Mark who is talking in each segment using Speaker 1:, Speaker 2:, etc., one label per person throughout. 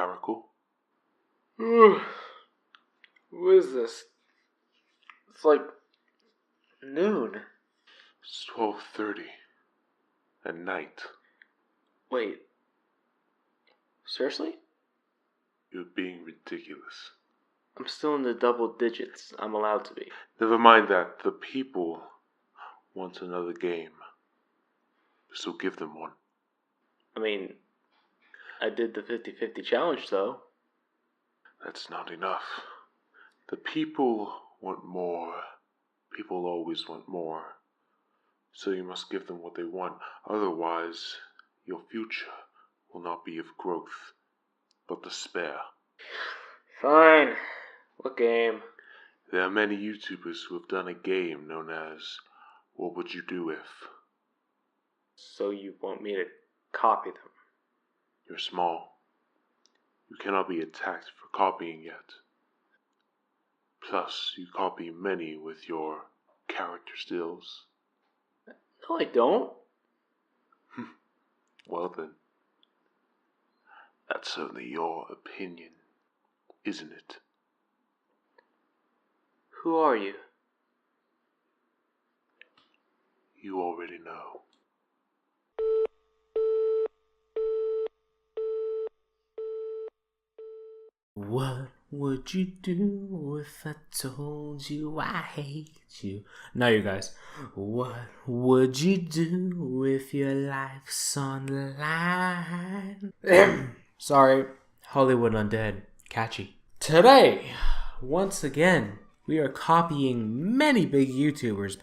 Speaker 1: Caracal.
Speaker 2: Who is this? It's like noon.
Speaker 1: It's 12:30 at night.
Speaker 2: Wait. Seriously?
Speaker 1: You're being ridiculous.
Speaker 2: I'm still in the double digits. I'm allowed to be.
Speaker 1: Never mind that. The people want another game. So give them one.
Speaker 2: I mean, I did the 50-50 challenge though.
Speaker 1: That's not enough. The people want more. People always want more. So you must give them what they want. Otherwise, your future will not be of growth, but despair.
Speaker 2: Fine. What game?
Speaker 1: There are many YouTubers who have done a game known as What Would You Do If?
Speaker 2: So you want me to copy them?
Speaker 1: You're small. You cannot be attacked for copying yet. Plus, you copy many with your character stills.
Speaker 2: No, I don't.
Speaker 1: Well then, that's certainly your opinion, isn't it?
Speaker 2: Who are you?
Speaker 1: You already know.
Speaker 3: What would you do if I told you I hate you? Now you guys, what would you do if your life's on the line? Sorry, Hollywood Undead. Catchy. Today, once again, we are copying many big YouTubers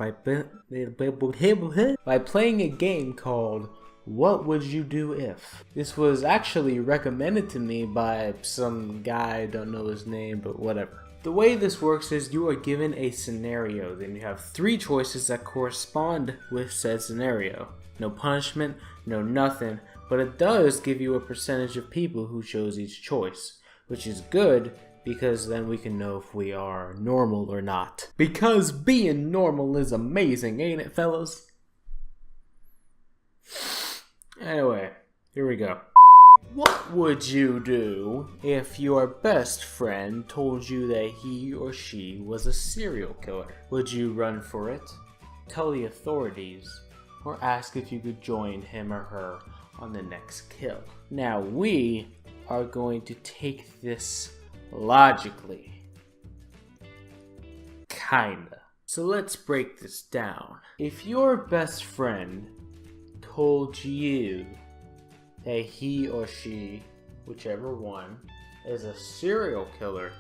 Speaker 3: by playing a game called What Would You Do If? This was actually recommended to me by some guy, I don't know his name, but whatever. The way this works is you are given a scenario, then you have 3 choices that correspond with said scenario. No punishment, no nothing, but it does give you a percentage of people who chose each choice, which is good because then we can know if we are normal or not. Because being normal is amazing, ain't it, fellas? Anyway, here we go. What would you do if your best friend told you that he or she was a serial killer? Would you run for it, tell the authorities, or ask if you could join him or her on the next kill? Now we are going to take this logically. Kinda. So let's break this down. If your best friend told you that he or she, whichever one, is a serial killer,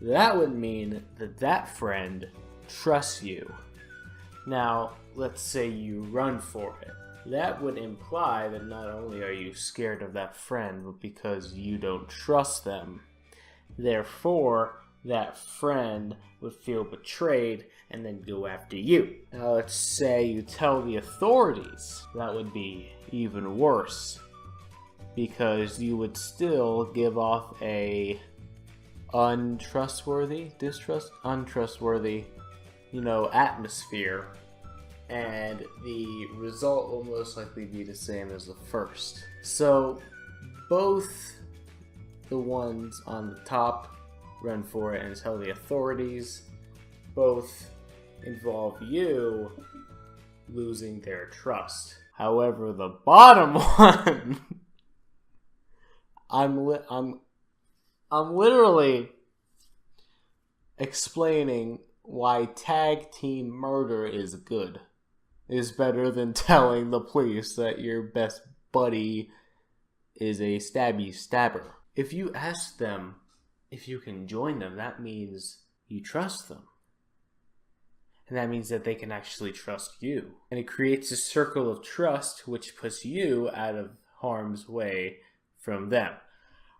Speaker 3: that would mean that that friend trusts you. Now, let's say you run for it. That would imply that not only are you scared of that friend, but because you don't trust them. Therefore, that friend would feel betrayed and then go after you. Now let's say you tell the authorities. That would be even worse, because you would still give off a untrustworthy, atmosphere, and the result will most likely be the same as the first. So both the ones on the top, run for it and tell the authorities, both involve you losing their trust. However, the bottom one, I'm literally explaining why tag team murder is good. Is better than telling the police that your best buddy is a stabby stabber. If you ask them if you can join them, that means you trust them. And that means that they can actually trust you. And it creates a circle of trust which puts you out of harm's way from them.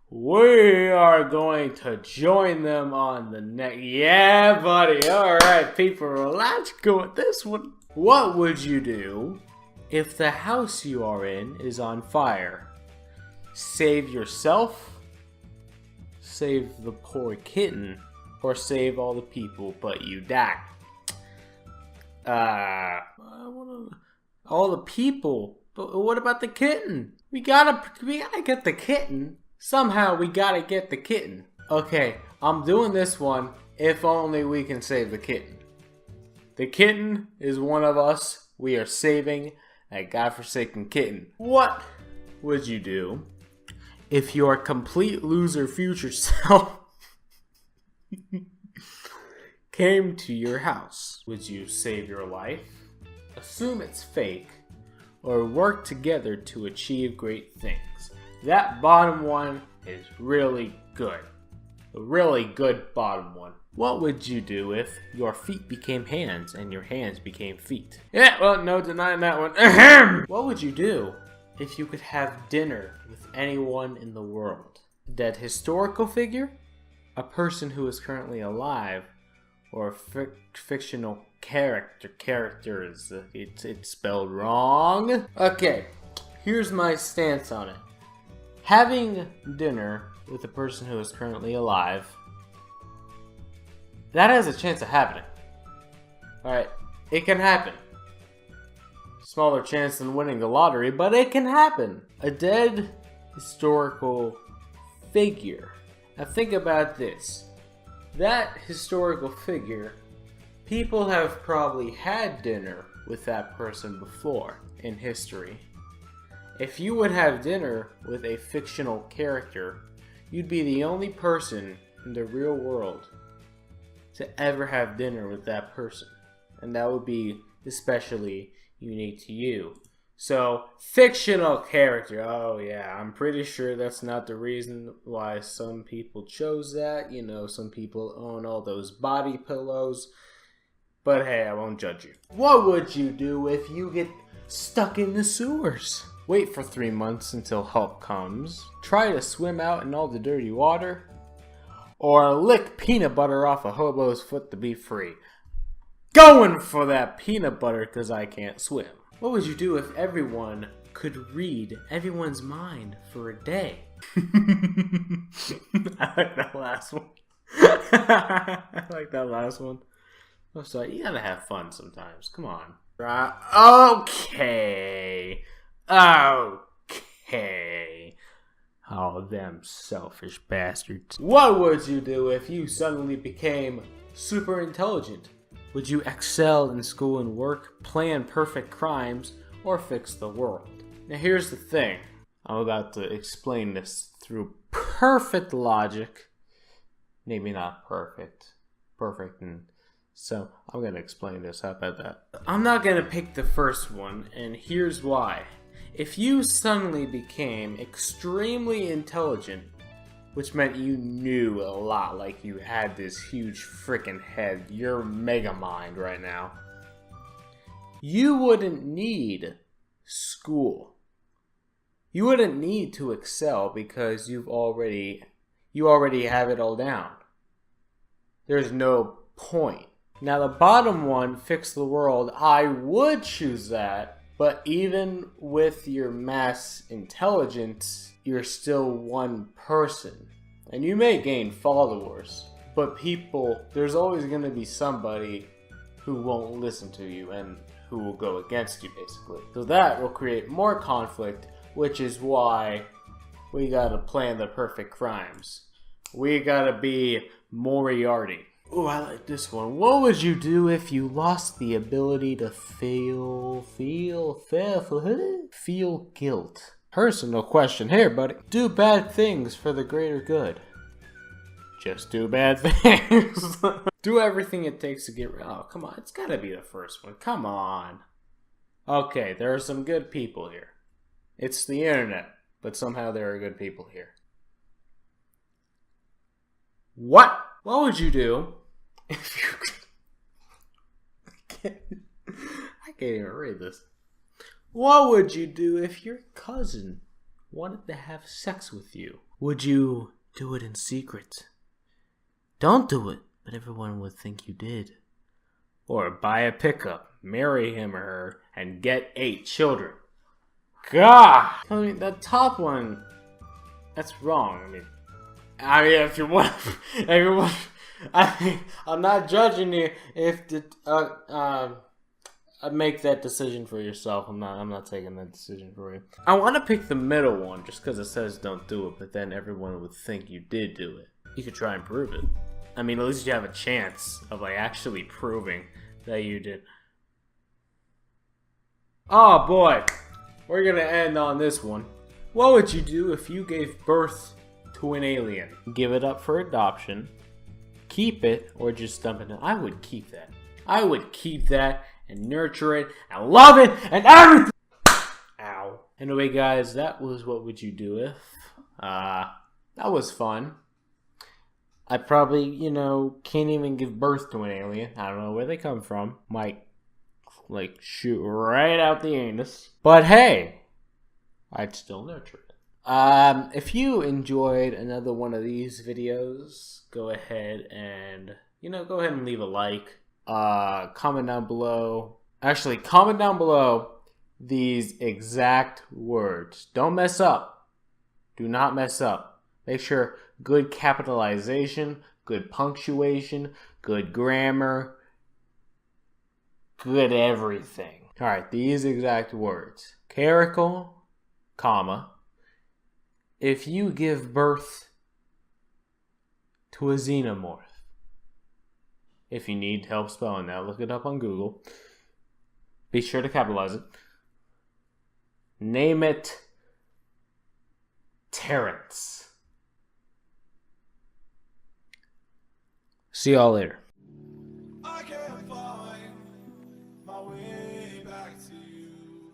Speaker 3: We are going to join them on the next... Yeah, buddy. Alright, people, let's go with this one. What would you do if the house you are in is on fire? Save yourself, save the poor kitten, or save all the people but you die? All the people, but what about the kitten? We gotta get the kitten Somehow we gotta get the kitten. Okay, I'm doing this one if only we can save the kitten. The kitten is one of us. We are saving that godforsaken kitten. What would you do if your complete loser future self came to your house? Would you save your life, assume it's fake, or work together to achieve great things? That bottom one is really good. A really good bottom one. What would you do if your feet became hands and your hands became feet? Yeah, well, no denying that one. Ahem! What would you do if you could have dinner with anyone in the world? A dead historical figure? A person who is currently alive? Or a fictional characters? It's spelled wrong. Okay, here's my stance on it. Having dinner with a person who is currently alive, that has a chance of happening. Alright, it can happen. Smaller chance than winning the lottery, but it can happen. A dead historical figure. Now think about this. That historical figure, people have probably had dinner with that person before in history. If you would have dinner with a fictional character, you'd be the only person in the real world to ever have dinner with that person. And that would be especially unique to you. So, fictional character. Oh yeah, I'm pretty sure that's not the reason why some people chose that. You know, some people own all those body pillows. But hey, I won't judge you. What would you do if you get stuck in the sewers? Wait for 3 months until help comes. Try to swim out in all the dirty water. Or lick peanut butter off a hobo's foot to be free. Going for that peanut butter because I can't swim. What would you do if everyone could read everyone's mind for a day? I like that last one. I like that last one. Oh, sorry, you gotta have fun sometimes. Come on. Okay. Okay. Oh, them selfish bastards. What would you do if you suddenly became super intelligent? Would you excel in school and work, plan perfect crimes, or fix the world? Now here's the thing. I'm about to explain this through perfect logic. Maybe not perfect. Perfect, and so I'm going to explain this. How about that? I'm not going to pick the first one, and here's why. If you suddenly became extremely intelligent, which meant you knew a lot, like you had this huge freaking head, you're mega mind right now, you wouldn't need school. You wouldn't need to excel because you already have it all down. There's no point. Now the bottom one, fix the world, I would choose that. But even with your mass intelligence, you're still one person. And you may gain followers, but there's always going to be somebody who won't listen to you and who will go against you, basically. So that will create more conflict, which is why we gotta plan the perfect crimes. We gotta be Moriarty. Ooh, I like this one. What would you do if you lost the ability to feel guilt? Personal question here, buddy. Do bad things for the greater good. Just do bad things. Do everything it takes to get rid. Oh, come on. It's gotta be the first one. Come on. Okay, there are some good people here. It's the internet, but somehow there are good people here. What would you do if you... I can't even read this. What would you do if your cousin wanted to have sex with you? Would you do it in secret? Don't do it, but everyone would think you did. Or buy a pickup, marry him or her, and get 8 children. God! I mean, the top one, that's wrong. I mean, if you want, everyone, I mean, I'm not judging you if the, make that decision for yourself. I'm not taking that decision for you. I want to pick the middle one just because it says don't do it, but then everyone would think you did do it. You could try and prove it. I mean, at least you have a chance of like actually proving that you did. Oh boy, we're gonna end on this one. What would you do if you gave birth to an alien? Give it up for adoption, keep it, or just dump it in? I would keep that. I would keep that and nurture it and love it and everything. Ow. Anyway, guys, that was What Would You Do If. That was fun. I probably, can't even give birth to an alien. I don't know where they come from. Might, shoot right out the anus. But hey, I'd still nurture it. If you enjoyed another one of these videos, go ahead and leave a like. Comment down below. Actually, comment down below these exact words. Don't mess up. Do not mess up. Make sure good capitalization, good punctuation, good grammar, good everything. Alright, these exact words. Caracal, comma. If you give birth to a xenomorph. If you need help spelling that, look it up on Google. Be sure to capitalize it. Name it Terrence. See y'all later.
Speaker 4: I can't find my way back to you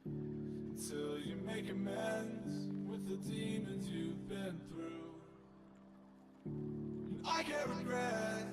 Speaker 4: until you make amends with the demons you've been through. I can't regret